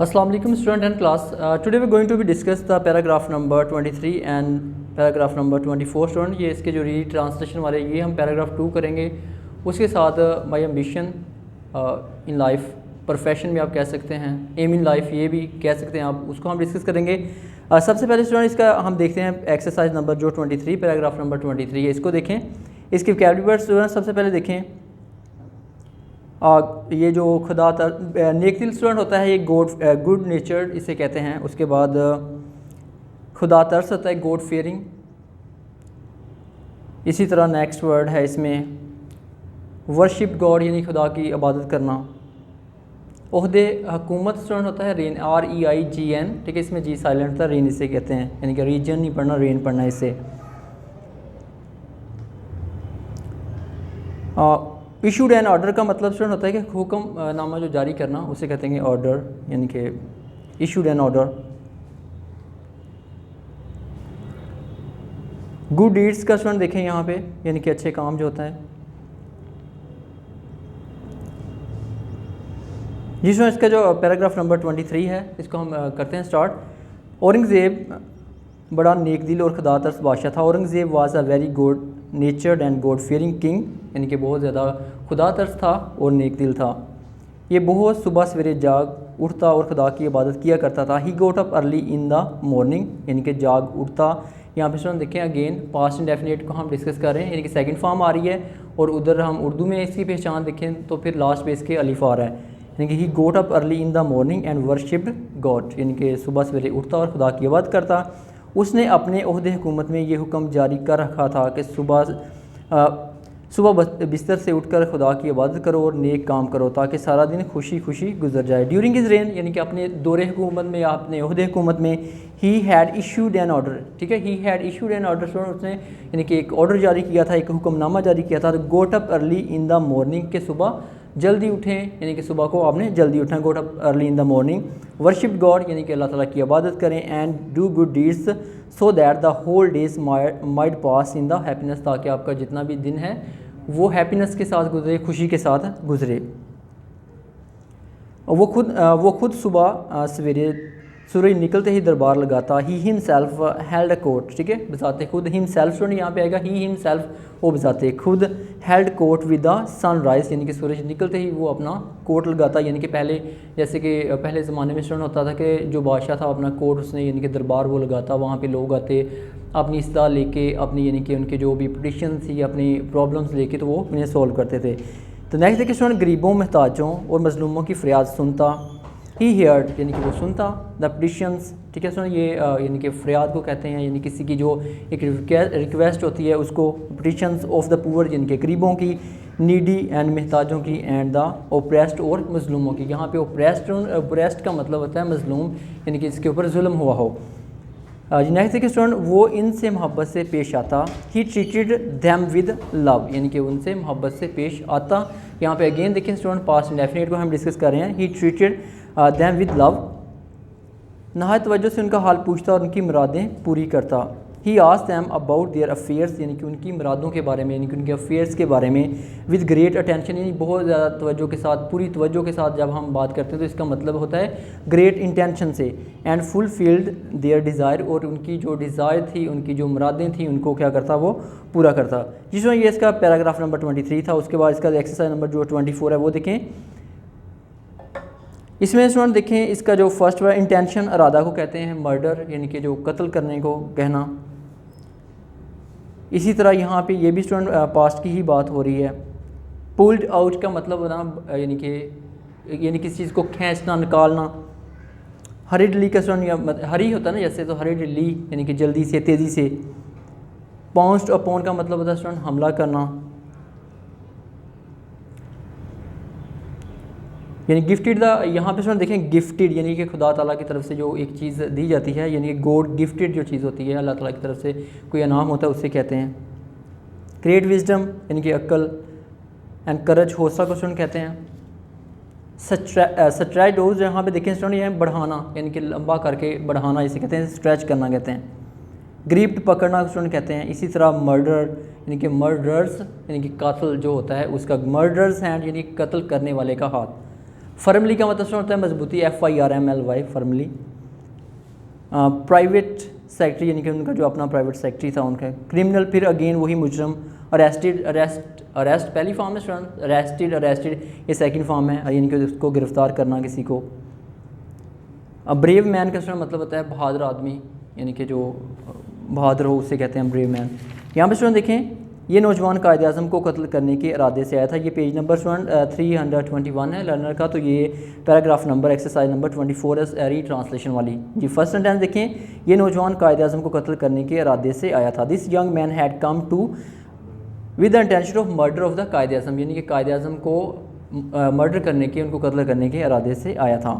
Assalamu alaikum student and class. Today we are going to be discuss the paragraph number 23 and paragraph number 24 student. ये इसके जो री translation वाले ये हम paragraph 2 करेंगे. उसके साथ my ambition in life, profession भी आप कह सकते हैं, aim in life ये भी कह सकते हैं आप, उसको हम डिस्कस करेंगे. सबसे पहले स्टूडेंट इसका हम देखते हैं एक्सरसाइज नंबर जो 23 पैराग्राफ नंबर 23 है, इसको देखें. इसकी वोकैबुलरी वर्ड स्टूडेंट सबसे पहले देखें. ये जो खुदा नेक दिल स्टूडेंट होता है ये गुड नेचर्ड इसे कहते हैं. उसके बाद खुदा तरस होता है गॉड फेयरिंग. इसी तरह नेक्स्ट वर्ड है इसमें वर्शिप गॉड यानी खुदा की इबादत करना. ओहदे हुकूमत स्टूडेंट होता है रेन REIGN, ठीक है, इसमें जी साइलेंट था, रेन इसे कहते हैं, यानी कि रीजन नहीं पढ़ना रेन पढ़ना इसे. इशूड एंड ऑर्डर का मतलब स्टूडेंट होता है कि हुक्म नामा जो जारी करना उसे कहते हैं ऑर्डर, यानी कि issued and order. Good deeds का स्टूडेंट देखें यहाँ पे, यानी कि अच्छे काम जो होता है. जी स्टूडेंट इसका जो पैराग्राफ नंबर 23 है इसको हम करते हैं स्टार्ट. औरंगज़ेब बड़ा नेक दिल और खुदा तरस बादशाह था. Aurangzeb was a very good नेचर्ड and God fearing king, यानी कि बहुत ज़्यादा खुदा तरस था और नेक दिल था. ये बहुत सुबह सवेरे जाग उठता और खुदा की इबादत किया करता था. He got up early in the morning, यानी कि जाग उठता. यहाँ पे स्टूडेंट देखें अगेन पास्ट इंडेफिनिट को हम डिस्कस कर रहे हैं, यानी कि सेकंड फॉर्म आ रही है, और उधर हम उर्दू में इसकी पहचान देखें तो फिर लास्ट पे इसके अलिफ आ रहा है, यानी कि he got up early in the morning and worshipped God, यानी कि सुबह सवेरे उठता और खुदा की इबादत करता. उसने अपने ओहदे हुकूमत में ये हुक्म जारी कर रखा था कि सुबह बिस्तर से उठकर खुदा की इबादत करो और नेक काम करो ताकि सारा दिन खुशी खुशी गुजर जाए. ड्यूरिंग हिज रेन, यानी कि अपने दौरे हुकूमत में, अपने ओहदे हुकूमत में, he had issued N order, ठीक है, he had issued N order, उसने यानी कि एक ऑर्डर जारी किया था, एक हुक्मनामा जारी किया था. गोट up early in the morning, के सुबह जल्दी उठें, यानी कि सुबह को आपने जल्दी उठना. Got up early in the morning. Worship God, यानी कि अल्लाह ताला की इबादत करें. And do good deeds so that the whole days might pass in the happiness, ताकि आपका जितना भी दिन है वो हैप्पीनेस के साथ गुजरे, खुशी के साथ गुजरे. वो खुद सुबह सवेरे सूरज निकलते ही दरबार लगाता. He himself held a court, ठीक है, बजाते खुद. हिमसेल्फ स्टूडेंट यहाँ पे आएगा, ही हिमसेल्फ वो बजाते खुद. Held court with the sunrise, यानी कि सूरज निकलते ही वो अपना कोर्ट लगाता. यानी कि पहले जैसे कि पहले ज़माने में स्टूडेंट होता था कि जो बादशाह था अपना कोर्ट उसने यानी कि दरबार वो लगाता, वहाँ पे लोग आते अपनी इस्ता लेके, अपनी यानी कि उनके जो भी पिटिशन थी, अपनी प्रॉब्लम्स लेके, तो वो उन्हें सॉल्व करते थे. तो नेक्स्ट देखिए स्टूडेंट गरीबों, महताजों और मजलूमों की फरियाद सुनता. ही हेयर्ड, यानी कि वो सुनता. द पिटिशंस, ठीक है स्टूडेंट, ये यानी कि फरियाद को कहते हैं, यानी किसी की जो एक रिक्वेस्ट होती है उसको. पिटिशंस ऑफ द पुअर, यानी कि गरीबों की. नीडी एंड महताजों की. एंड द ओप्रेस्ड, और मजलूमों की. यहाँ पे ओप्रेस्ड का मतलब होता है मजलूम, यानी कि इसके ऊपर जुल्म हुआ हो. नेक्स्ट देखिए स्टूडेंट, वो इनसे मोहब्बत से पेश आता. He treated them with love, यानी कि उनसे मोहब्बत से पेश आता. यहाँ पे अगेन देखिए स्टूडेंट पास्ट इंडेफिनिट को हम डिस्कस कर रहे हैं. He treated them with love, नहायत तवज्जो से उनका हाल पूछता और उनकी मुरादें पूरी करता. He asked them about their affairs, यानी कि उनकी मुरादों के बारे में, यानी कि उनके अफेयर्स के बारे में. विद ग्रेट अटेंशन, यानी बहुत ज़्यादा तवज्जो के साथ, पूरी तवज्जो के साथ जब हम बात करते हैं तो इसका मतलब होता है ग्रेट इंटेंशन से. एंड फुलफिल्ड देयर डिज़ायर, और उनकी जो डिज़ायर थी, उनकी जो मुरादें थी, उनको क्या करता वो पूरा करता. जिसमें ये इसका पैराग्राफ नंबर 23 था. उसके बाद इसका एक्सरसाइज नंबर जो 24 है वो देखें. इसमें स्टूडेंट देखें इसका जो फर्स्ट वर्ड इंटेंशन, इरादा को कहते हैं मर्डर, यानी कि जो कत्ल करने को कहना. इसी तरह यहाँ पे ये भी स्टूडेंट पास्ट की ही बात हो रही है. पुल्ड आउट का मतलब होना, यानी किसी चीज़ को खींचना, निकालना. हरीडली का स्टूडेंट हरी होता है ना जैसे, तो हरीडली यानी कि जल्दी से, तेज़ी से. पाउंस्ड अपॉन का मतलब होता है स्टूडेंट हमला करना. यानी गिफ्टेड द, यहाँ पे स्टूडेंट देखें गिफ्टेड, यानी कि खुदा ताला की तरफ से जो एक चीज़ दी जाती है, यानी कि गॉड गिफ्टेड जो चीज़ होती है, अल्लाह ताला की तरफ से कोई इनाम होता है, उससे कहते हैं. ग्रेट विजडम, यानी कि अक्ल. एंड करज, हौसला को स्टूडेंट कहते हैं. स्ट्राइडोज, यहाँ पे देखें स्टूडेंट, ये बढ़ाना, यानी कि लंबा करके बढ़ाना, इसे कहते हैं स्ट्रेच करना कहते हैं. ग्रिप्ट, पकड़ना स्टूडेंट कहते हैं. इसी तरह मर्डर, यानी कि मर्डर्स, यानी कि कातिल जो होता है उसका. मर्डर्स हैंड, यानी कत्ल करने वाले का हाथ. फर्मली का मतलब होता है मजबूती, FIRMLY, फर्मली। प्राइवेट सेक्रेटरी यानी कि उनका जो अपना प्राइवेट सेक्रेटरी था उनका। क्रिमिनल, फिर अगेन वही मुजरम। अरेस्ट पहली फॉर्म है स्टूडेंट, अरेस्टेड ये सेकंड फॉर्म है, यानी कि उसको गिरफ्तार करना किसी को। ब्रेव मैन का स्टूडेंट मतलब होता है बहादुर आदमी, यानी कि जो बहादुर हो उसे कहते हैं ब्रेव मैन। यहाँ पर स्टूडेंट देखें, ये नौजवान कायद आज़म को कत्ल करने के इरादे से आया था। ये पेज नंबर स्टूडेंट 321 है लर्नर का, तो ये पैराग्राफ नंबर एक्सरसाइज नंबर 24 है री ट्रांसलेशन वाली जी। फर्स्ट सेंटेंस देखें, ये नौजवान कायद आज़म को कत्ल करने के इरादे से आया था। This young man had come to with the intention of murder of the Quaid Azam, यानी कि कायद आज़म को मर्डर करने के, उनको कत्ल करने के इरादे से आया था।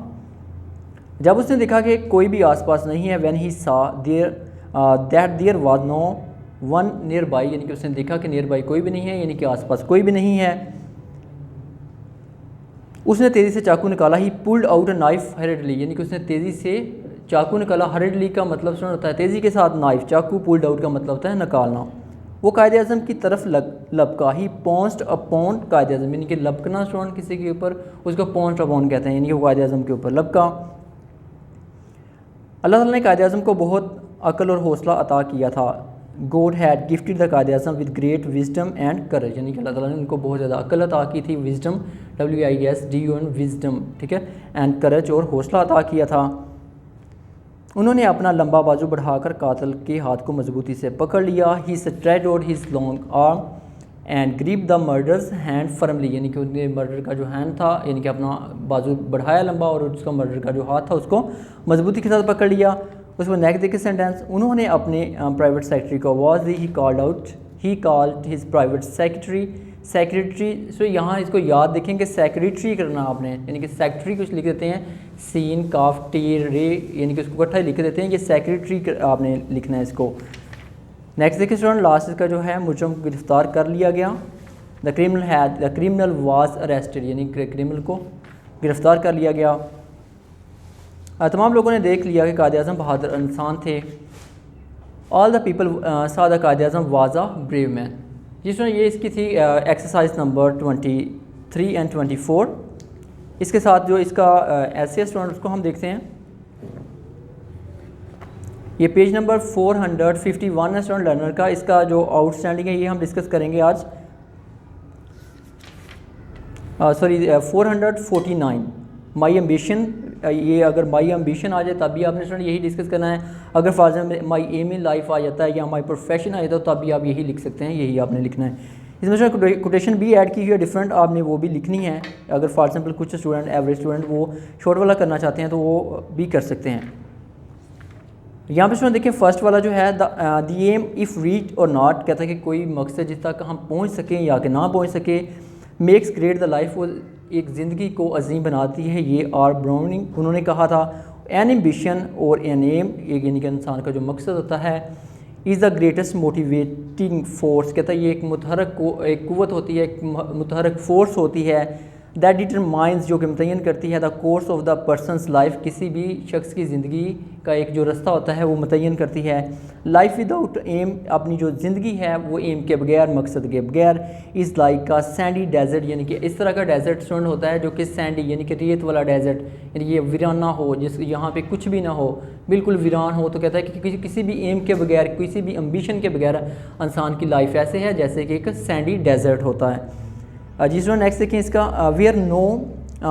जब उसने देखा कि कोई भी आसपास नहीं है, when he saw that there was no one near by, यानी कि उसने देखा कि नियर बाई कोई भी नहीं है, यानी कि आसपास कोई भी नहीं है, उसने तेज़ी से चाकू निकाला। ही पुल्ड आउट अ नाइफ हरिडली, यानी कि उसने तेज़ी से चाकू निकाला। हरिडली का मतलब सुन होता है तेज़ी के साथ नाइफ, चाकू पुल्ड आउट का मतलब होता है निकालना। वो कायद आज़म की तरफ लपका। ही पॉन्स्ड अपॉन कायद आज़म, यानी कि लपकना स्टूडेंट किसी के ऊपर, उसको पॉन्स्ड अपॉन कहते हैं, यानी कि वो कायद आज़म के ऊपर लपका। अल्लाह ताला ने कायद आज़म को बहुत अक्ल और हौसला अता किया था। God had gifted the Quaid Azam with great wisdom and courage, यानी कि अल्लाह ताला ने उनको बहुत ज़्यादा अक्ल अता की थी। विजडम WISDUM विजडम, ठीक है, एंड करेज और हौसला अता किया था। उन्होंने अपना लंबा बाजू बढ़ाकर कातिल के हाथ को मजबूती से पकड़ लिया। He stretch out his long arm and grip the murderer's hand firmly, यानी कि उनके मर्डर का जो हैंड था, यानी कि अपना बाजू बढ़ाया लंबा और उसका मर्डर का जो हाथ था उसको मजबूती के साथ पकड़ लिया। उसमें नेक्स्ट देखिए सेंटेंस, उन्होंने अपने प्राइवेट सेक्रेटरी को आवाज़ दी। He called his private secretary. So यहाँ इसको याद देखेंगे, सेक्रेटरी करना आपने, यानी कि सेक्रेटरी कुछ लिख देते हैं, सीन काफ टी रे, यानी कि उसको इकट्ठा लिख देते हैं, ये सेक्रेटरी आपने लिखना है इसको। नेक्स्ट देखिए स्टूडेंट, लास्ट इसका जो है मुजरम को गिरफ्तार कर लिया गया। द क्रिमिनल वाज अरेस्टेड, यानी क्रिमिनल को गिरफ्तार कर लिया गया। तमाम लोगों ने देख लिया कि कायद आज़म बहादुर इंसान थे। ऑल द पीपल सा the Quaid Azam was a brave man. जिसमें ये इसकी थी एक्सरसाइज नंबर 23 एंड 24। इसके साथ जो इसका ऐसे स्टूडेंट उसको हम देखते हैं, ये पेज नंबर 451 है स्टूडेंट लर्नर का। इसका जो आउटस्टैंडिंग है ये हम डिस्कस करेंगे आज। 449 माई एम्बिशन, ये अगर माई एम्बिशन आ जाए तब भी आपने स्टूडेंट यही डिस्कस करना है। अगर for example my aim in life आ जाता है या माई प्रोफेशन आ जाता है तब भी आप यही लिख सकते हैं, यही आपने लिखना है। इसमें स्टूडेंट कोटेशन भी ऐड की हुई है डिफरेंट, आपने वो भी लिखनी है। अगर फॉर एग्जाम्पल कुछ स्टूडेंट एवरेज स्टूडेंट वो शॉर्ट वाला करना चाहते हैं तो वो भी कर सकते हैं। यहाँ पे स्टूडेंट देखिए फर्स्ट वाला जो है द एम इफ़ रीच और नॉट, कहता है कि कोई मकसद जिस तक हम पहुँच सकें या कि ना पहुँच सके। मेक्स ग्रेट द लाइफ, वो एक ज़िंदगी को अजीम बनाती है। ये आर ब्राउनिंग उन्होंने कहा था। एन एम्बिशन और एन एम, यानी कि इंसान का जो मकसद होता है, is the greatest motivating force, कहता है ये एक कुव्वत होती है, एक मुतहरक फोर्स होती है। दैट डिटरमाइंस, जो कि मुतय्यन करती है the course of the persons life, किसी भी शख्स की ज़िंदगी का एक जो रास्ता होता है वो मुतय्यन करती है। लाइफ विदाउट एम, अपनी जो ज़िंदगी है वो एम के बगैर, मकसद के बगैर। इज़ लाइक का सैंडी डेजर्ट, यानी कि इस तरह का डेजर्ट स्टूडेंट होता है जो कि सैंडी यानी कि रेत वाला डेजर्ट, यानी ये वीराना हो, जिस यहाँ पे कुछ भी ना हो, बिल्कुल वीरान हो। तो कहता है कि किसी भी एम के बगैर, किसी भी एम्बिशन के बगैर इंसान की लाइफ ऐसे है जैसे कि एक सैंडी डेजर्ट होता है। जिस नेक्स्ट देखें इसका, वेयर नो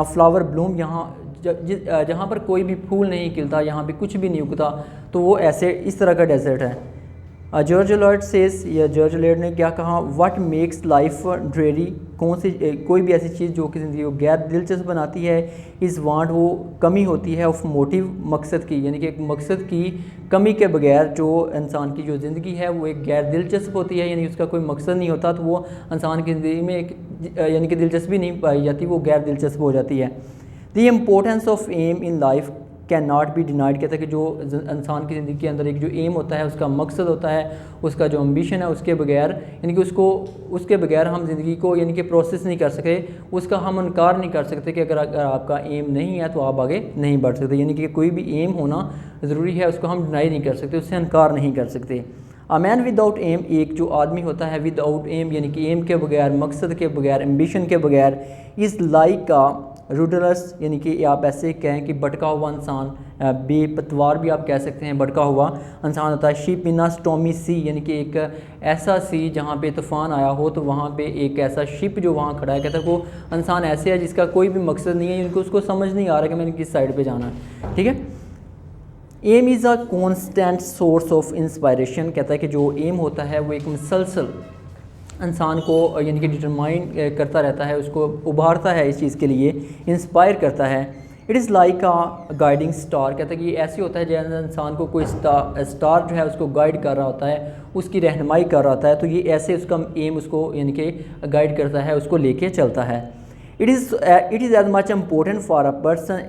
फ्लावर ब्लूम, यहाँ जहाँ पर कोई भी फूल नहीं खिलता, यहाँ पे कुछ भी नहीं उगता, तो वो ऐसे इस तरह का डेजर्ट है। जॉर्ज लॉयड सेज, या जॉर्ज लॉयड ने क्या कहा, व्हाट मेक्स लाइफ ड्रेरी, कोई भी ऐसी चीज़ जो कि ज़िंदगी को गैर दिलचस्प बनाती है। इज़ वांट, वो कमी होती है, ऑफ मोटिव, मकसद की, यानी कि एक मकसद की कमी के बगैर जो इंसान की जो ज़िंदगी है वो एक गैर दिलचस्प होती है, यानी उसका कोई मकसद नहीं होता, तो वो इंसान की ज़िंदगी में एक यानी कि दिलचस्पी नहीं पाई जाती, वो गैर दिलचस्प हो जाती है। The importance of aim in life can not be denied, कहता है कि जो इंसान की ज़िंदगी के अंदर एक जो एम होता है, उसका मकसद होता है, उसका जो एम्बिशन है, उसके बगैर यानी कि उसके बगैर हम ज़िंदगी को यानी कि प्रोसेस नहीं कर सकते, उसका हम इनकार नहीं कर सकते कि अगर आपका एम नहीं है तो आप आगे नहीं बढ़ सकते। यानी कि कोई भी एम होना ज़रूरी है, उसको हम डिनाई नहीं कर सकते, उससे इनकार नहीं कर सकते। अ मैन विदाउट एम, एक जो आदमी होता है विदाउट एम, यानी कि एम के बगैर, मकसद के बगैर, एम्बिशन के बगैर, इज़ लाइक का रूडलस यानी कि आप ऐसे कहें कि भटका हुआ इंसान, बेपतवार भी आप कह सकते हैं, भटका हुआ इंसान होता है। शिप इन अ स्टॉर्मी सी यानी कि एक ऐसा सी जहाँ पे तूफ़ान आया हो, तो वहाँ पे एक ऐसा शिप जो वहाँ खड़ा है, कहता है वो इंसान ऐसे है जिसका कोई भी मकसद नहीं है, उनको उसको समझ नहीं आ रहा कि मैंने किस साइड पे जाना है। ठीक है, aim is a constant source of inspiration, कहता है कि जो एम होता है वो एक मुसलसल इंसान को यानी कि डिटरमाइन करता रहता है, उसको उभारता है इस चीज़ के लिए, इंस्पायर करता है। It is like a guiding star, कहता है कि ये ऐसे होता है जैसे इंसान को कोई स्टार जो है उसको गाइड कर रहा होता है, उसकी रहनुमाई कर रहा होता है, तो ये ऐसे उसका एम उसको यानी कि गाइड करता है, उसको लेके चलता है। It is as much important for a person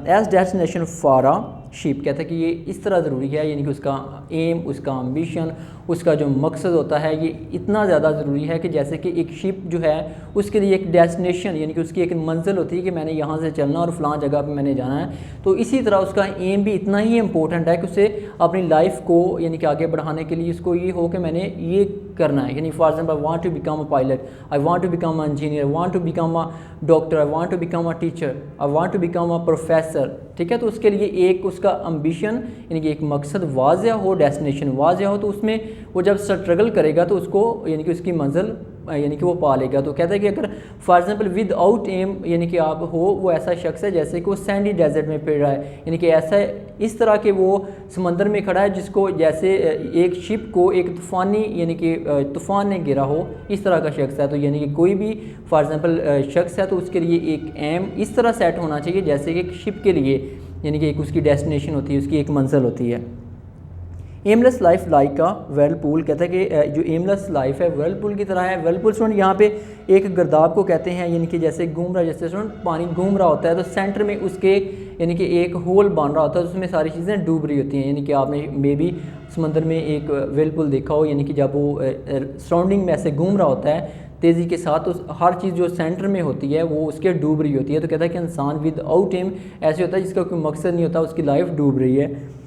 as destination for a ship, कहता है कि ये इस तरह ज़रूरी है, यानी कि उसका एम, उसका एम्बिशन, उसका जो मकसद होता है ये इतना ज़्यादा ज़रूरी है कि जैसे कि एक शिप जो है उसके लिए एक डेस्टिनेशन यानी कि उसकी एक मंजिल होती है कि मैंने यहाँ से चलना और फलां जगह पे मैंने जाना है, तो इसी तरह उसका एम भी इतना ही इम्पोर्टेंट है कि उसे अपनी लाइफ को यानी कि आगे बढ़ाने के लिए उसको ये हो कि मैंने ये करना है। यानी for example I want to become a pilot, I want to become a engineer, I want to become a doctor, I want to become a teacher, I want to become a professor. ठीक है, तो उसके लिए एक उसका ambition यानी कि एक मकसद वाज़िया हो, डेस्टिनेशन वाज़िया हो, तो उसमें वो जब स्ट्रगल करेगा तो उसको यानी कि उसकी मंजिल यानी कि वो पा लेगा। तो कहता है कि अगर for example without aim यानी कि आप हो, वो ऐसा शख्स है जैसे कि वो सैंडी डेजर्ट में फिर रहा है, यानी कि ऐसा इस तरह के वो समंदर में खड़ा है जिसको जैसे एक शिप को एक तूफ़ानी यानी कि तूफ़ान ने गिरा हो, इस तरह का शख्स है। तो यानी कि कोई भी फॉर एग्जांपल शख्स है तो उसके लिए एक एम इस तरह सेट होना चाहिए जैसे कि एक शिप के लिए यानी कि एक उसकी डेस्टिनेशन होती है, उसकी एक मंजिल होती है। एमलेस लाइफ लाइक अ वेलपूल, कहता है कि जो एमलेस लाइफ है वेलपूल की तरह है। वेलपूल स्टूडेंट यहाँ पे एक गर्दाब को कहते हैं, यानी कि जैसे घूम रहा है, जैसे स्टूडेंट पानी घूम रहा होता है तो सेंटर में उसके यानी कि एक होल बन रहा होता है, उसमें सारी चीज़ें डूब रही होती हैं। यानी कि आपने मे बी समंदर में एक वेलपूल देखा हो, यानी कि जब वो सराउंडिंग में ऐसे घूम रहा होता है तेज़ी के साथ, तो हर चीज़ जो सेंटर में होती है वो उसके डूब रही होती है। तो कहता है कि इंसान विद आउट एम ऐसे होता है जिसका कोई मकसद नहीं होता, उसकी लाइफ डूब रही है।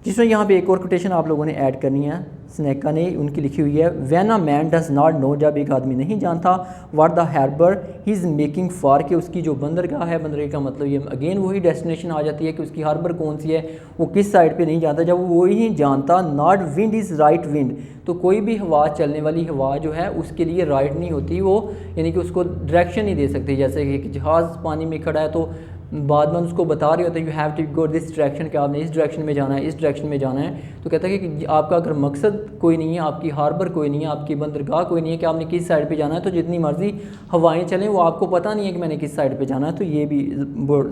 जिसमें यहाँ पे एक और कोटेशन आप लोगों ने ऐड करनी है, स्नेका ने उनकी लिखी हुई है, when a man does not know, जब एक आदमी नहीं जानता, what the harbour he is making for, कि उसकी जो बंदरगाह है, बंदरगाह का मतलब ये अगेन वही डेस्टिनेशन आ जाती है कि उसकी हार्बर कौन सी है, वो किस साइड पे नहीं जानता। जब वो ही जानता, not wind is right wind, तो कोई भी हवा, चलने वाली हवा जो है उसके लिए राइट नहीं होती, वो यानी कि उसको डायरेक्शन नहीं दे सकती। जैसे कि जहाज़ पानी में खड़ा है तो बाद में उसको बता रही होता है you have to go this direction, कि आपने इस डायरेक्शन में जाना है, इस डायरेक्शन में जाना है। तो कहता है कि आपका अगर मकसद कोई नहीं है, आपकी हार्बर कोई नहीं है, आपकी बंदरगाह कोई नहीं है कि आपने किस साइड पे जाना है, तो जितनी मर्जी हवाएं चलें वो आपको पता नहीं है कि मैंने किस साइड पे जाना है। तो ये भी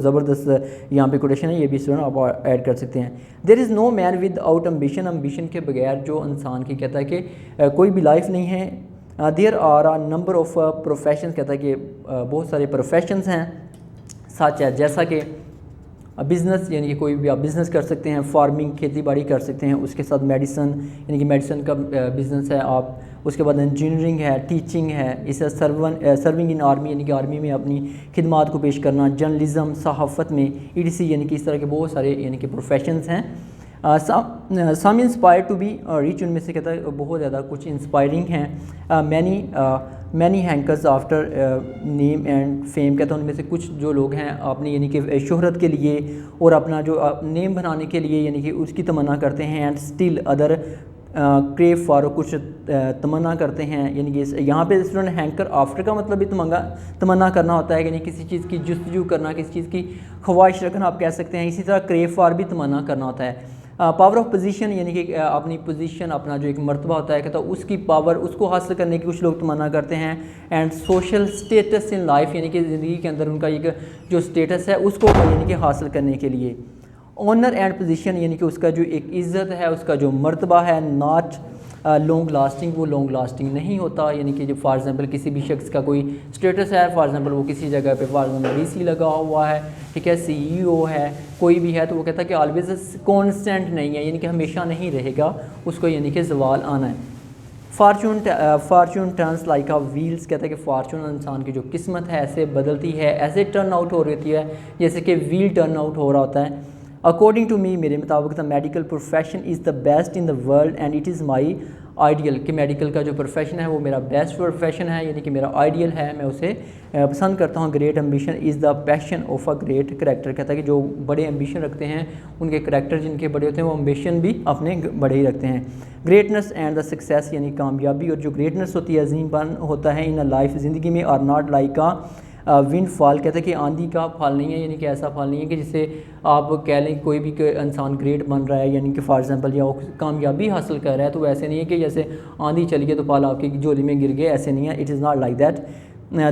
ज़बरदस्त यहाँ पे कोटेशन है, ये भी स्टूडेंट आप ऐड कर सकते हैं। There is no man without ambition, ambition के बगैर जो इंसान की, कहता है कि कोई भी लाइफ नहीं है। There are a number of profession, कहता है कि बहुत सारे प्रोफेशंस हैं, सच है जैसा कि बिज़नेस, यानी कि कोई भी आप बिज़नेस कर सकते हैं, फार्मिंग खेती बाड़ी कर सकते हैं, उसके साथ मेडिसन यानी कि मेडिसन का बिज़नेस है आप, उसके बाद इंजीनियरिंग है, टीचिंग है, इसे सर्विंग इन आर्मी यानी कि आर्मी में अपनी खिदमात को पेश करना, जर्नलिज्म, सहाफ़त में ईडीसी, यानी कि इस तरह के बहुत सारे यानी कि प्रोफेशंस हैं। Some inspire to be rich, उनमें से कहता है बहुत ज़्यादा कुछ इंस्पायरिंग हैं। Many hankers after name and fame, कहता है उनमें से कुछ जो लोग हैं अपनी यानी कि शोहरत के लिए और अपना जो नेम बनाने के लिए यानी कि उसकी तमन्ना करते हैं। And still other crave for, कुछ तमन्ना करते हैं, यानी कि यहाँ पे स्टूडेंट हैंकर आफ्टर का मतलब भी तमन्ना करना होता है, यानी किसी चीज़ की जुस्तजू करना, किसी चीज़ की ख्वाहिश रखना आप कह सकते हैं। इसी तरह क्रेव फॉर भी तमन्ना करना होता है। पावर ऑफ पोजीशन, यानी कि अपनी पोजीशन, अपना जो एक मर्तबा होता है, कहता है उसकी पावर, उसको हासिल करने की कुछ लोग तमन्ना करते हैं। And social status in life, यानी कि ज़िंदगी के अंदर उनका एक जो स्टेटस है उसको यानी कि हासिल करने के लिए। ऑनर एंड पोजीशन, यानी कि उसका जो एक इज़्ज़त है, उसका जो मर्तबा है, नॉट लॉन्ग लास्टिंग, वो लॉन्ग लास्टिंग नहीं होता। यानी कि जो फॉर एग्जांपल किसी भी शख्स का कोई स्टेटस है, फॉर एग्जांपल वो किसी जगह पे फॉर एग्जांपल डीसी लगा हुआ है, ठीक है, सीईओ है, कोई भी है, तो वो कहता है कि ऑलवेज कांस्टेंट नहीं है, यानी कि हमेशा नहीं रहेगा, उसको यानी कि ज़वाल आना है। फार्चून टर्न्स लाइक अ व्हील्स, कहता है कि फार्चून इंसान की जो किस्मत है ऐसे बदलती है, ऐसे टर्न आउट हो रही होती है जैसे कि व्हील टर्न आउट हो रहा होता है। अकॉर्डिंग टू मी, मेरे मुताबिक the medical profession is the best in the world and it is my ideal कि मेडिकल का जो प्रोफेशन है वो मेरा बेस्ट प्रोफेशन है, यानी कि मेरा आइडियल है, मैं उसे पसंद करता हूँ। Great ambition is the passion of a great character, कहता है कि जो बड़े एम्बिशन रखते हैं उनके करेक्टर जिनके बड़े होते हैं वो एम्बिशन भी अपने बड़े ही रखते हैं। ग्रेटनेस एंड द सक्सेस यानी कामयाबी और जो ग्रेटनेस होती है, अजीमपन होता है इन अ लाइफ, ज़िंदगी में, are not like a windfall, कहते हैं कि आंधी का फल नहीं है, यानी कि ऐसा फल नहीं है कि जिससे आप कह लें कोई भी इंसान ग्रेट बन रहा है, यानी कि फॉर एग्जांपल या वो कामयाबी हासिल कर रहा है तो वैसे नहीं है कि जैसे आंधी चली गई तो फल आपकी झोली में गिर गए, ऐसे नहीं है। It is not like that.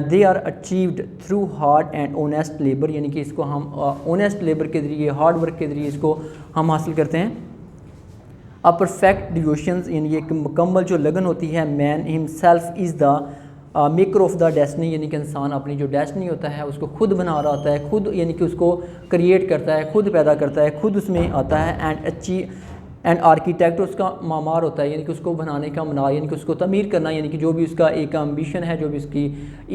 They are achieved through hard and honest labour, यानी कि इसको हम ऑनेस्ट लेबर के ज़रिए, हार्ड वर्क के ज़रिए इसको हम हासिल करते हैं। अ परफेक्ट डिवोशंस, यानी एक मुकम्मल जो लगन होती है। Man himself is the maker of the destiny, यानी कि इंसान अपनी जो डेस्टिनी होता है उसको खुद बना रहा होता है, खुद यानी कि उसको क्रिएट करता है, खुद पैदा करता है, खुद उसमें आता है। एंड आर्किटेक्ट उसका मामार होता है, यानी कि उसको बनाने का मनार, यानी कि उसको तमीर करना, यानी कि जो भी उसका एक एम्बिशन है, जो भी उसकी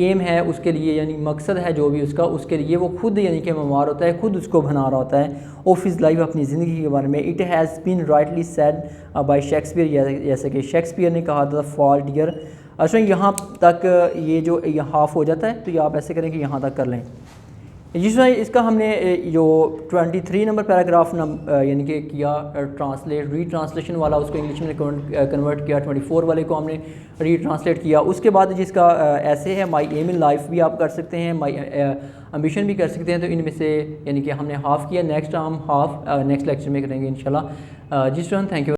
एम है उसके लिए, यानी मकसद है जो भी उसका, उसके लिए वो खुद यानी कि मामार होता है, खुद उसको बना रहा होता है ऑफ हिज लाइफ, अपनी ज़िंदगी के बारे में। It has been rightly said by Shakespeare, जैसे कि शेक्सपियर ने कहा था, फॉल डियर। अच्छा यहाँ तक ये जो हाफ हो जाता है तो ये आप ऐसे करें कि यहाँ तक कर लें। जिसमें इसका हमने जो 23 नंबर पैराग्राफ यानी कि किया रीट्रांसलेशन वाला, उसको इंग्लिश में कन्वर्ट किया। 24 वाले को हमने रीट्रांसलेट किया। उसके बाद जिसका ऐसे है माई एम इन लाइफ भी आप कर सकते हैं, माई एम्बिशन भी कर सकते हैं। तो इनमें से यानी कि हमने हाफ़ किया, नेक्स्ट हम हाफ़ नेक्स्ट लेक्चर में करेंगे इंशाल्लाह। जिस तरह थैंक यू।